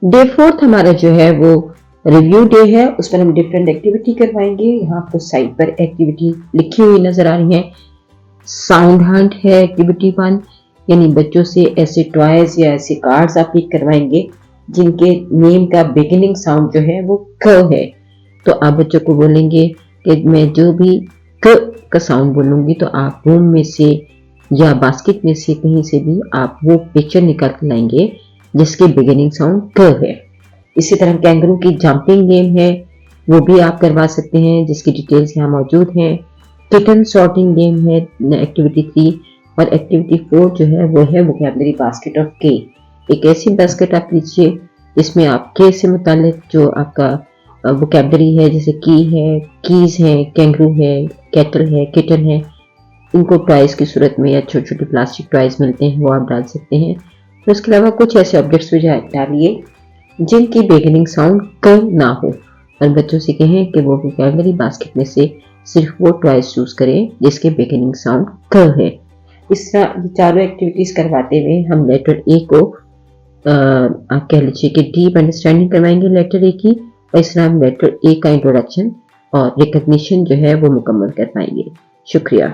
Day 4 हमारा जो है वो रिव्यू डे है, उस पर हम डिफरेंट एक्टिविटी करवाएंगे। यहाँ आपको साइड पर एक्टिविटी लिखी हुई नजर आ रही है। साउंड हंट है एक्टिविटी 1, यानी बच्चों से ऐसे टॉयज या ऐसे कार्ड्स आप पिक करवाएंगे जिनके नेम का बिगिनिंग साउंड जो है वो क है। तो आप बच्चों को बोलेंगे कि मैं जो भी क का साउंड बोलूंगी तो आप रूम में से या बास्केट में से कहीं से भी आप वो पिक्चर निकाल कर लाएंगे जिसके बिगिनिंग साउंड क है। इसी तरह कैंगरू की जंपिंग गेम है, वो भी आप करवा सकते हैं जिसकी डिटेल्स यहाँ मौजूद हैं। किटन सॉर्टिंग गेम है एक्टिविटी 3, और एक्टिविटी 4 जो है वो है वोकैबुलरी बास्केट ऑफ के। एक ऐसी बास्केट आप लीजिए जिसमें आप के से मुतालिक जो आपका वोकैबुलरी है, जैसे की है, कीज है, कैंगरू है, कैटल है, किटन है, इनको टॉयज की सूरत में या छोटे छोटे प्लास्टिक टॉयज मिलते हैं वो आप डाल सकते हैं। तो इसके अलावा कुछ ऐसे ऑब्जेक्ट्स भी डालिए जिनकी बिगिनिंग साउंड क ना हो, और बच्चों से कहें कि वो वोकैबुलरी बास्केट में से सिर्फ वो टॉयज चूज करें जिसके बिगिनिंग साउंड क है। इस तरह ये चारों एक्टिविटीज करवाते हुए हम लेटर ए को आप कह लीजिए कि डीप अंडरस्टैंडिंग करवाएंगे लेटर ए की, और इस तरह हम लेटर ए का इंट्रोडक्शन और रिकग्निशन जो है वो मुकम्मल कर पाएंगे। शुक्रिया।